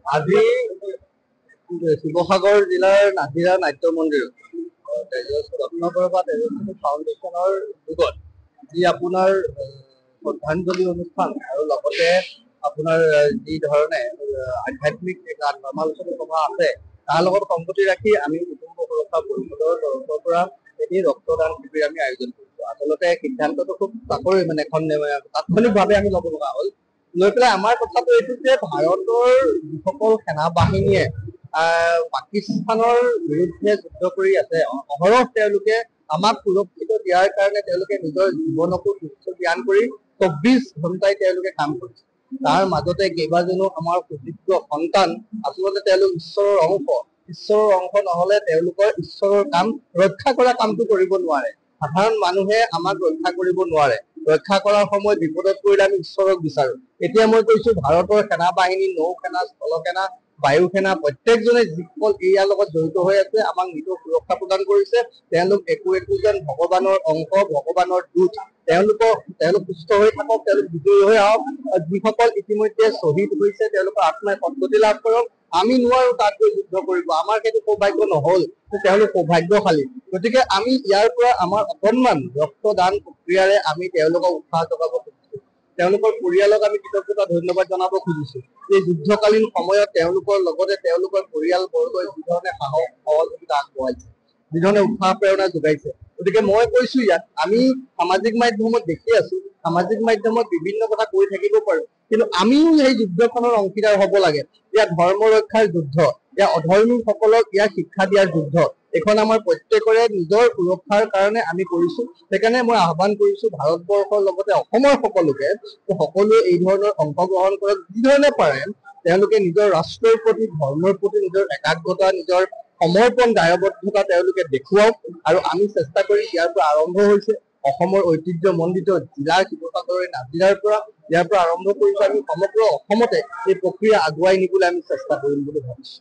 আজি শিৱসাগৰ জিলাৰ নাজিৰা নাট্য মন্দিৰত ৰত্নপ্ৰভা তেজস্বিনী ফাউণ্ডেশ্যনৰ যোগত যি আপোনাৰ শ্ৰদ্ধাঞ্জলি অনুষ্ঠান আৰু লগতে আপোনাৰ যি ধৰণে আধ্যাত্মিক এক ধৰ্মালোচনী সভা আছে তাৰ লগত সংগতি ৰাখি আমি কুটুম্ব সুৰক্ষা পৰিষদৰ তৰফৰ পৰা এটি ৰক্তদান শিবিৰ আমি আয়োজন কৰিছো। আচলতে সিদ্ধান্তটো খুব তাৎক্ষণিকভাৱে আমি ল'ব লগা হ'ল। লৈ পেলাই আমাৰ কথাটো এইটো যে ভাৰতৰ যিসকল সেনা বাহিনীয়ে পাকিস্তানৰ বিৰুদ্ধে যুদ্ধ কৰি আছে, অহৰহ তেওঁলোকে আমাক সুৰক্ষিত দিয়াৰ কাৰণে তেওঁলোকে নিজৰ জীৱনকো তুচ্ছ জ্ঞান কৰি ২৪ ঘণ্টাই তেওঁলোকে কাম কৰিছে। তাৰ মাজতে কেইবাজনো আমাৰ সুযোগ্য সন্তান, আচলতে তেওঁলোক ঈশ্বৰৰ অংশ নহলে তেওঁলোকৰ ঈশ্বৰৰ কাম ৰক্ষা কৰা কামটো কৰিব নোৱাৰে। সাধাৰণ মানুহে আমাক ৰক্ষা কৰিব নোৱাৰে। ৰক্ষা কৰাৰ সময়ত বিপদত পৰিলে আমি ঈশ্বৰক বিচাৰো। এতিয়া মই কৈছো ভাৰতৰ সেনা বাহিনী, নৌসেনা, স্থলসেনা, বায়ু সেনা প্ৰত্যেকজনে যিসকল ইয়াৰ লগত জড়িত হৈ আছে আমাক নিজৰ সুৰক্ষা প্ৰদান কৰিছে। তেওঁলোক একোজন ভগৱানৰ অংশ, ভগৱানৰ দূত। তেওঁলোক সুস্থ হৈ থাকক, তেওঁলোক বিজয়ী হৈ আহক। যিসকল ইতিমধ্যে শ্বহীদ হৈছে তেওঁলোকৰ আত্মাই সদ্গতি লাভ কৰক। আমি নোৱাৰো তাত গৈ যুদ্ধ কৰিব, আমাৰ সেইটো সৌভাগ্য নহল, তেওঁলোক সৌভাগ্যশালী। গতিকে আমি ইয়াৰ পৰা আমাৰ অকণমান ৰক্তদান প্ৰক্ৰিয়াৰে আমি তেওঁলোকক উৎসাহ যোগাব খুজিছো। তেওঁলোকৰ পৰিয়ালক আমি কৃতজ্ঞতা ধন্যবাদ জনাব খুজিছো। এই যুদ্ধকালীন সময়ত তেওঁলোকৰ লগতে তেওঁলোকৰ পৰিয়ালবৰ্গই যিধৰণে সাহস সহযোগিতা আগবঢ়াইছে, যিধৰণে উৎসাহ প্ৰেৰণা যোগাইছে। গতিকে মই কৈছো ইয়াত আমি সামাজিক মাধ্যমত দেখি আছো, সামাজিক মাধ্যমত বিভিন্ন কথা কৈ থাকিব পাৰো, কিন্তু আমিও এই যুদ্ধখনৰ অংশীদাৰ হব লাগে। ইয়াত ধৰ্ম ৰক্ষাৰ যুদ্ধ, ইয়াৰ অধৰ্মীসকলক ইয়াৰ শিক্ষা দিয়াৰ যুদ্ধ। এইখন আমাৰ প্ৰত্যেকৰে নিজৰ সুৰক্ষাৰ কাৰণে আমি কৰিছো। সেইকাৰণে মই আহ্বান কৰিছো ভাৰতবৰ্ষৰ লগতে অসমৰ সকলোকে, সকলোৱে এই ধৰণৰ অংশগ্ৰহণ কৰক। যিধৰণে পাৰে তেওঁলোকে নিজৰ ৰাষ্ট্ৰৰ প্ৰতি, ধৰ্মৰ প্ৰতি নিজৰ একাগ্ৰতা, নিজৰ সমৰ্পণ দায়বদ্ধতা তেওঁলোকে দেখুৱাওক। আৰু আমি চেষ্টা কৰি ইয়াৰ পৰা আৰম্ভ হৈছে অসমৰ ঐতিহ্যমণ্ডিত জিলা শিৱসাগৰৰ নাজিৰাৰ পৰা, ইয়াৰ পৰা আৰম্ভ কৰিছো আমি সমগ্ৰ অসমতে এই প্ৰক্ৰিয়া আগুৱাই নিবলৈ আমি চেষ্টা কৰিম বুলি ভাবিছো।